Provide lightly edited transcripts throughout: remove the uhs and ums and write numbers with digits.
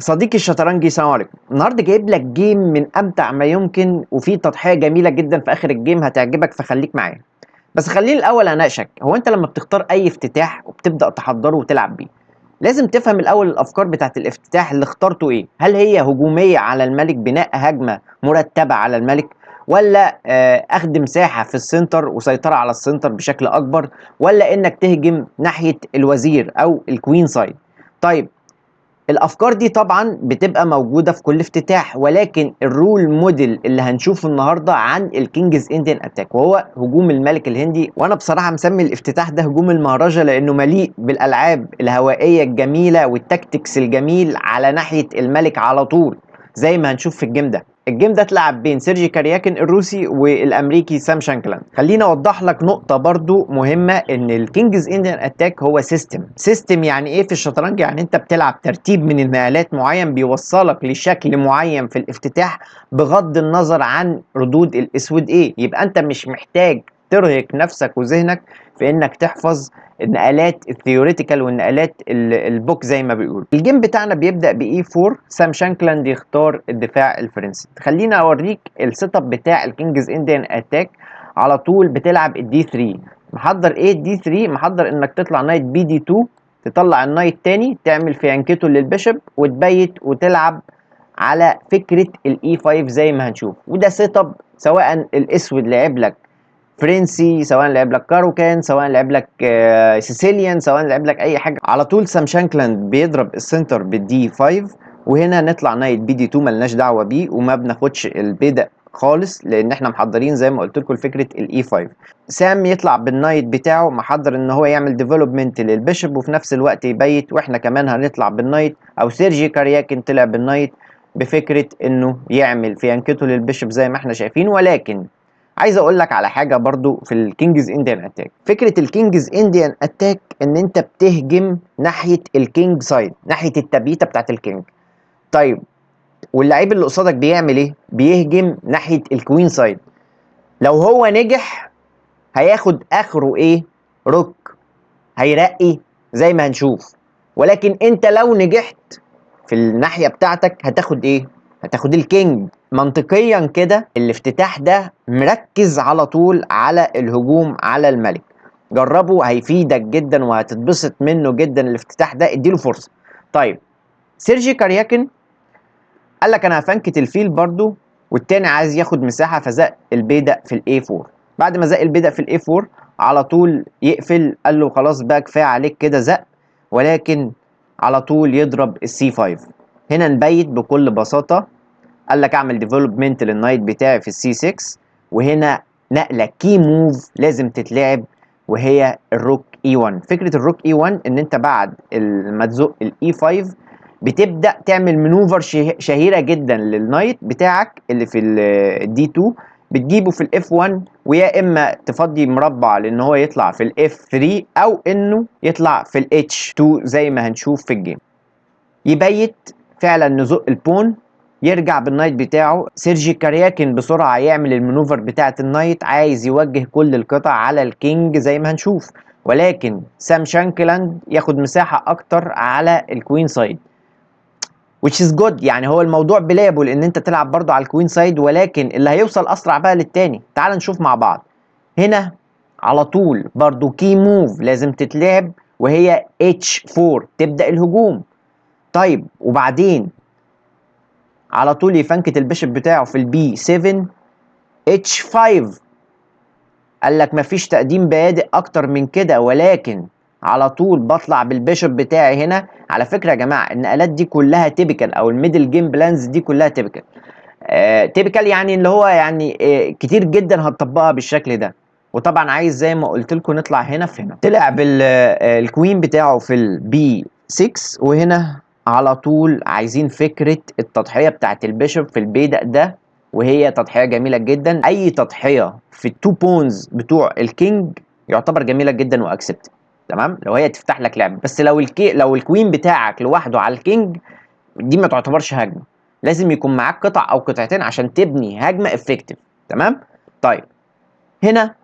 صديقي الشطرنجي، السلام عليكم. النهارده جايب لك جيم من امتع ما يمكن، وفي تضحيه جميله جدا في اخر الجيم هتعجبك، فخليك معايا. بس خليني الاول اناقشك. هو انت لما بتختار اي افتتاح وبتبدا تحضره وتلعب بيه، لازم تفهم الاول الافكار بتاعت الافتتاح اللي اخترته ايه. هل هي هجوميه على الملك، بناء هجمه مرتبه على الملك، ولا اخد مساحه في السنتر وسيطره على السنتر بشكل اكبر، ولا انك تهجم ناحيه الوزير او الكوين سايد؟ طيب، الافكار دي طبعا بتبقى موجوده في كل افتتاح، ولكن الرول موديل اللي هنشوفه النهارده عن الكينجز انديان اتاك، وهو هجوم الملك الهندي. وانا بصراحه مسمي الافتتاح ده هجوم المهرجة، لانه مليء بالالعاب الهوائيه الجميله والتكتكس الجميل على ناحيه الملك على طول، زي ما هنشوف في الجيم ده. الجيم ده اتلعب بين سيرجي كارياكن الروسي والامريكي سام شانكلاند. خليني اوضح لك نقطه برضو مهمه، ان الكينجز انديان اتاك هو سيستم. يعني ايه في الشطرنج؟ يعني انت بتلعب ترتيب من النقلات معين بيوصلك لشكل معين في الافتتاح، بغض النظر عن ردود الاسود ايه. يبقى انت مش محتاج ترهق نفسك وذهنك في انك تحفظ النقلات الثيوريتيكال والنقلات البوك زي ما بيقولوا. الجيم بتاعنا بيبدا باي 4. سام شانكلاند يختار الدفاع الفرنسي. خليني اوريك السيت اب بتاع الكينجز انديان اتاك. على طول بتلعب الدي 3. محضر ايه الدي 3؟ محضر انك تطلع نايت بي دي 2، تطلع النايت تاني، تعمل فيانكيتو للبيشب وتبيت وتلعب على فكره الاي 5 زي ما هنشوف. وده سيت اب سواء الاسود لعب لك فرنسي، سواء لعب لك كاروكان، سواء لعب لك سيسيليان، سواء لعب لك اي حاجه. على طول سام شانكلاند بيضرب السنتر بالدي 5، وهنا نطلع نايت بي دي 2، ملناش دعوه بيه وما بناخدش البدء خالص، لان احنا محضرين زي ما قلت لكم فكره الاي 5. سام يطلع بالنايت بتاعه، محضر ان هو يعمل ديفلوبمنت للبيشب وفي نفس الوقت يبيت، واحنا كمان هنطلع بالنايت. او سيرجي كارياكن طلع بالنايت بفكره انه يعمل فيانكته للبيشب زي ما احنا شايفين. ولكن عايز اقول لك على حاجه برضو في الكينجز انديان اتاك. فكره الكينجز انديان اتاك ان انت بتهجم ناحيه الكينج سايد، ناحيه التبييته بتاعت الكينج. طيب، واللعيب اللي قصادك بيعمل ايه؟ بيهجم ناحيه الكوين سايد. لو هو نجح هياخد اخره ايه؟ روك، هيرقي زي ما هنشوف. ولكن انت لو نجحت في الناحيه بتاعتك هتاخد ايه؟ هتاخد الكينج. منطقيا كده الافتتاح ده مركز على طول على الهجوم على الملك. جربه، هيفيدك جدا وهتتبسط منه جدا. الافتتاح ده اديله فرصه. طيب، سيرجي كارياكن قال لك انا هفنكت الفيل برضو، والتاني عايز ياخد مساحه فزق البيدق في الاي 4. بعد ما زق البيدق في الاي 4 على طول يقفل، قال له خلاص بقى كفايه عليك كده زق، ولكن على طول يضرب السي 5. هنا نبيت بكل بساطه. قال لك اعمل ديفلوبمنت للنايت بتاعي في السي 6. وهنا نقله كي موف لازم تتلعب، وهي الروك اي 1. فكره الروك اي 1 ان انت بعد ما تزق الاي 5 بتبدا تعمل منوفر شهيره جدا للنايت بتاعك اللي في الدي 2. بتجيبه في الاف 1، ويا اما تفضي مربع لان هو يطلع في الاف 3، او انه يطلع في الاتش 2 زي ما هنشوف في الجيم. يبيت فعلا نزق البون، يرجع بالنايت بتاعه. سيرجي كارياكن بسرعه يعمل المانوفر بتاعه النايت، عايز يوجه كل القطع على الكينج زي ما هنشوف. ولكن سام شانكلاند ياخد مساحه اكتر على الكوين سايد، which is good. يعني هو الموضوع بلايبل ان انت تلعب برضو على الكوين سايد، ولكن اللي هيوصل اسرع بقى للتاني. تعال نشوف مع بعض. هنا على طول برضو كي موف لازم تتلعب، وهي H4 تبدأ الهجوم. طيب، وبعدين على طول يفنكت البيشب بتاعه في البي 7 H5. قال لك مفيش تقديم بيادق اكتر من كده، ولكن على طول بطلع بالبيشوب بتاعي هنا. على فكره يا جماعه النقلات دي كلها تيبيكال، او الميدل جيم بلانز دي كلها تيبيكال. تيبيكال يعني اللي هو يعني كتير جدا هتطبقها بالشكل ده. وطبعا عايز زي ما قلت لكم نطلع هنا في هنا. طلع بالكوين بتاعه في البي 6. وهنا على طول عايزين فكره التضحيه بتاعت البيشوب في البيدق ده، وهي تضحيه جميله جدا. اي تضحيه في التو بونز بتوع الكينج يعتبر جميله جدا واكسبت، تمام، لو هي تفتح لك لعب. بس لو الكوين بتاعك لوحده على الكينج، دي ما تعتبرش هجمه. لازم يكون معاك قطع او قطعتين عشان تبني هجمه افكتيف، تمام. طيب، هنا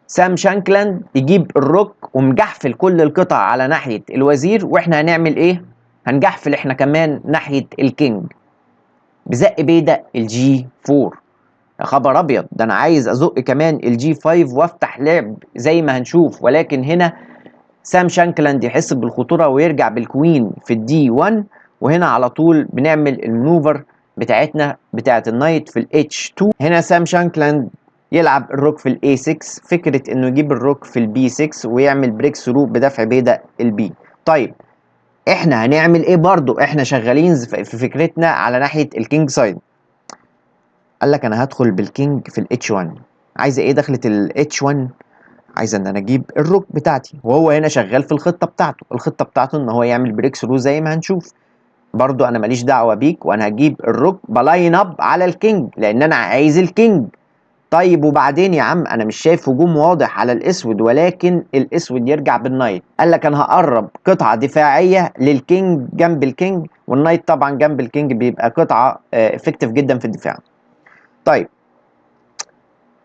سام شانكلاند يجيب الروك ومجحفل كل القطع على ناحيه الوزير. واحنا هنعمل ايه؟ هنجحفل احنا كمان ناحيه الكينج بزق بيدق الجي 4. يا خبر ابيض، ده انا عايز ازق كمان الجي 5 وافتح لعب زي ما هنشوف، ولكن هنا سام شانكلاند يحس بالخطوره ويرجع بالكوين في الدي 1، وهنا على طول بنعمل المانوفر بتاعتنا بتاعت النايت في الاتش 2. هنا سام شانكلاند يلعب الروك في الاي 6، فكره انه يجيب الروك في البي 6 ويعمل بريك ثرو بدفع بيدق البي. طيب احنا هنعمل ايه؟ برضو احنا شغالين في فكرتنا على ناحيه الكينج سايد. قال لك انا هدخل بالكينج في الاتش 1. عايزه ايه دخلة الاتش 1؟ عايزه ان انا اجيب الروك بتاعتي، وهو هنا شغال في الخطه بتاعته. الخطه بتاعته ان هو يعمل بريك ثرو زي ما هنشوف. برضو انا ماليش دعوه بيك، وانا هجيب الروك بلاين اب على الكينج لان انا عايز الكينج. طيب وبعدين يا عم انا مش شايف هجوم واضح على الاسود، ولكن الاسود يرجع بالنايت. قال لك انا هقرب قطعه دفاعيه للكينج جنب الكينج، والنايت طبعا جنب الكينج بيبقى قطعه افكتيف جدا في الدفاع. طيب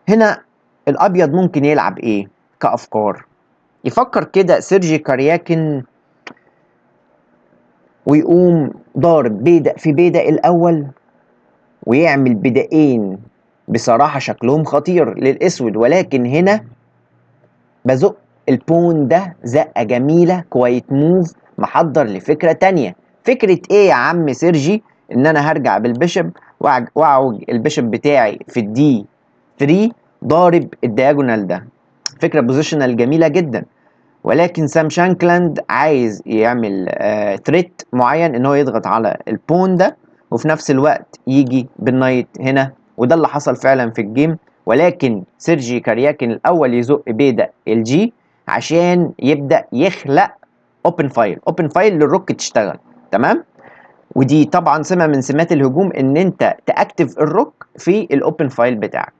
هنا الابيض ممكن يلعب ايه كافكار؟ يفكر كده سيرجي كارياكن ويقوم ضارب بيدق في بيدق الاول، ويعمل بدائين بصراحه شكلهم خطير للاسود، ولكن هنا بزق البون ده زقه جميله كويت موف، محضر لفكره تانية. فكره ايه يا عم سيرجي؟ ان انا هرجع بالبيشب واعوج البيشب بتاعي في الدي 3 ضارب الدياجونال ده. فكره بوزيشنال جميله جدا، ولكن سام شانكلاند عايز يعمل ثريت معين ان هو يضغط على البون ده، وفي نفس الوقت يجي بالنايت هنا، وده اللي حصل فعلا في الجيم. ولكن سيرجي كارياكن الاول يزق بيدا الجي عشان يبدا يخلق اوبن فايل للروك تشتغل. تمام، ودي طبعا سمه من سمات الهجوم ان انت تاكتف الروك في الاوبن فايل بتاعك.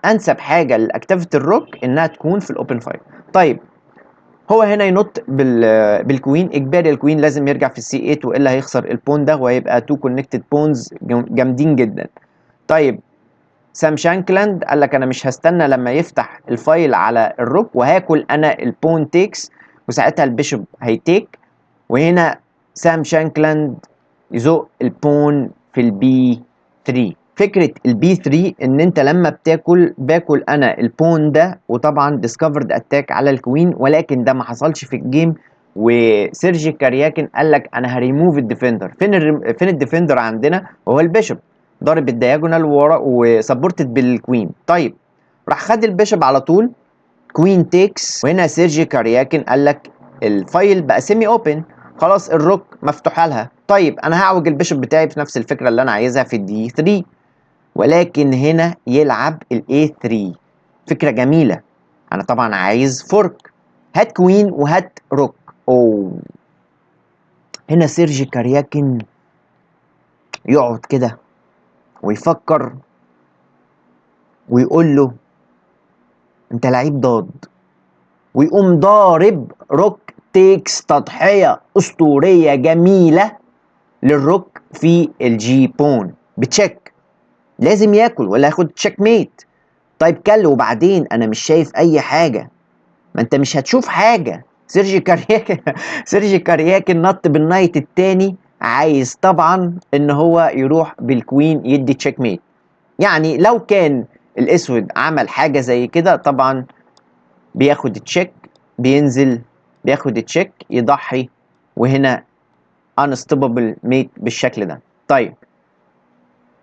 انسب حاجه لاكتيفيتي الروك انها تكون في الاوبن فايل. طيب هو هنا ينط بالكوين اجباري، الكوين لازم يرجع في السي 8 والا هيخسر البون ده، وهيبقى تو كونكتد بونز جامدين جدا. طيب سام شانكلاند قال لك انا مش هستنى لما يفتح الفايل على الروك وهاكل انا البون تيكس، وساعتها البيشوب هيتيك. وهنا سام شانكلاند يزق البون في البي 3. فكره البي 3 ان انت لما باكل انا البون ده، وطبعا ديسكفرد اتاك على الكوين، ولكن ده ما حصلش في الجيم. وسيرجي كارياكن قال لك انا هريموف الديفندر. فين الديفندر عندنا؟ وهو البيشوب ضارب الدياجونال ورا وسبورتد بالكوين. طيب راح خد البيشوب على طول، كوين تيكس. وهنا سيرجي كارياكن قال لك الفايل بقى سيمي اوبن، خلاص الروك مفتوحه لها. طيب انا هعوج البيشوب بتاعي في نفس الفكره اللي انا عايزها في الدي 3، ولكن هنا يلعب الاي 3. فكره جميله. انا طبعا عايز فورك، هات كوين وهات روك. اوه، هنا سيرجي كارياكن يقعد كده ويفكر ويقول له انت لعيب ضاد، ويقوم ضارب روك تيكس، تضحيه اسطوريه جميله للروك في الجي بون بتشيك. لازم ياكل ولا ياخد تشيك ميت. طيب كل وبعدين انا مش شايف اي حاجه. ما انت مش هتشوف حاجه. سيرجي كارياكن سيرجي كارياكن نط بالنايت التاني، عايز طبعا ان هو يروح بالكوين يدي تشيك ميت. يعني لو كان الاسود عمل حاجه زي كده طبعا بياخد تشيك، بينزل بياخد تشيك يضحي، وهنا unstoppable ميت بالشكل ده. طيب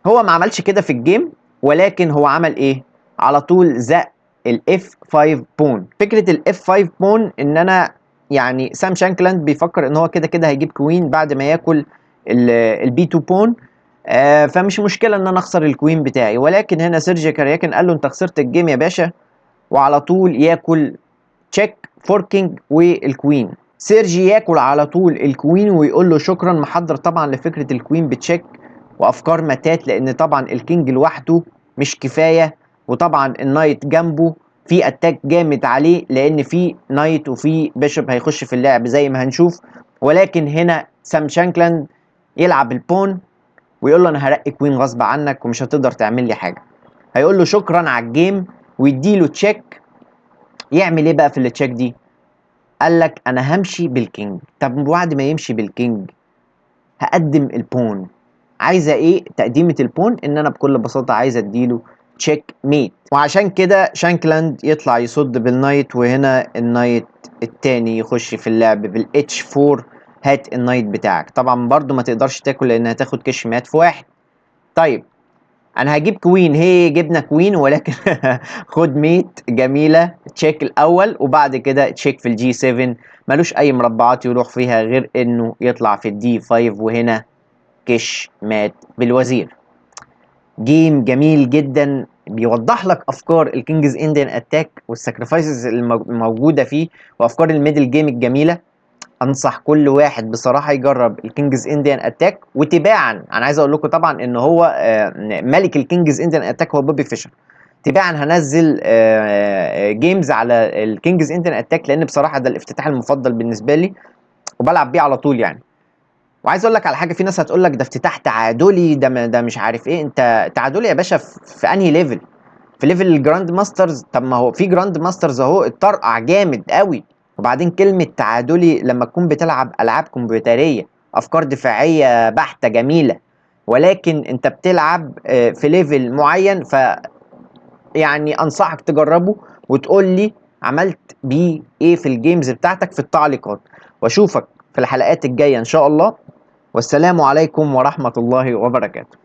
هو ما عملش كده في الجيم، ولكن هو عمل ايه؟ على طول زق الاف 5 بون. فكره الاف 5 بون ان انا يعني سام شانكلاند بيفكر ان هو كده كده هيجيب كوين بعد ما ياكل البي 2 بون. فمش مشكله ان انا اخسر الكوين بتاعي، ولكن هنا سيرجي كارياكن قال له انت خسرت الجيم يا باشا، وعلى طول ياكل تشيك فوركينج والكوين. سيرجي ياكل على طول الكوين ويقول له شكرا، محضر طبعا لفكره الكوين بتشيك وافكار متات، لان طبعا الكينج لوحده مش كفايه، وطبعا النايت جنبه في اتاك جامد عليه لان في نايت وفي بيشوب هيخش في اللعب زي ما هنشوف. ولكن هنا سام شانكلاند يلعب البون ويقول له انا هرقي كوين غصب عنك ومش هتقدر تعمل لي حاجه. هيقول له شكرا على الجيم ويديله تشيك. يعمل ايه بقى في التشيك دي؟ قال لك انا همشي بالكينج. طب بعد ما يمشي بالكينج هقدم البون. عايزه ايه تقديمه البون؟ ان انا بكل بساطه عايز اديله تشيك ميت، وعشان كده شانكلاند يطلع يصد بالنايت، وهنا النايت التاني يخش في اللعب بالاتش 4. هات النايت بتاعك. طبعا برضو ما تقدرش تاكل لان هتاخد كش مات في واحد. طيب انا هجيب كوين. هي جبنا كوين ولكن خد ميت جميله. تشيك الاول وبعد كده تشيك في الجي 7. ملوش اي مربعات يروح فيها غير انه يطلع في الدي 5، وهنا كش مات بالوزير. جيم جميل جدا بيوضح لك افكار الكينجز انديان اتاك والساكرفايسز الموجوده فيه، وافكار الميدل جيم الجميله. انصح كل واحد بصراحه يجرب الكينجز انديان اتاك. وتباعا انا عايز اقول لكم طبعا ان هو ملك الكينجز انديان اتاك هو بوبي فيشر. تباعا هنزل جيمز على الكينجز انديان اتاك، لان بصراحه ده الافتتاح المفضل بالنسبه لي وبلعب بيه على طول يعني. وعايز اقول لك على حاجه، في ناس هتقول لك ده افتتاح تعادلي، ده مش عارف ايه. انت تعادلي يا باشا في انهي ليفل؟ في ليفل الجراند ماسترز؟ طب ما هو في جراند ماسترز اهو اتطرقع جامد قوي. وبعدين كلمه تعادلي لما تكون بتلعب العاب كمبيوتريه، افكار دفاعيه بحته جميله، ولكن انت بتلعب في ليفل معين. ف يعني انصحك تجربه وتقول لي عملت بيه ايه في الجيمز بتاعتك في التعليقات. واشوفك في الحلقات الجايه ان شاء الله. والسلام عليكم ورحمة الله وبركاته.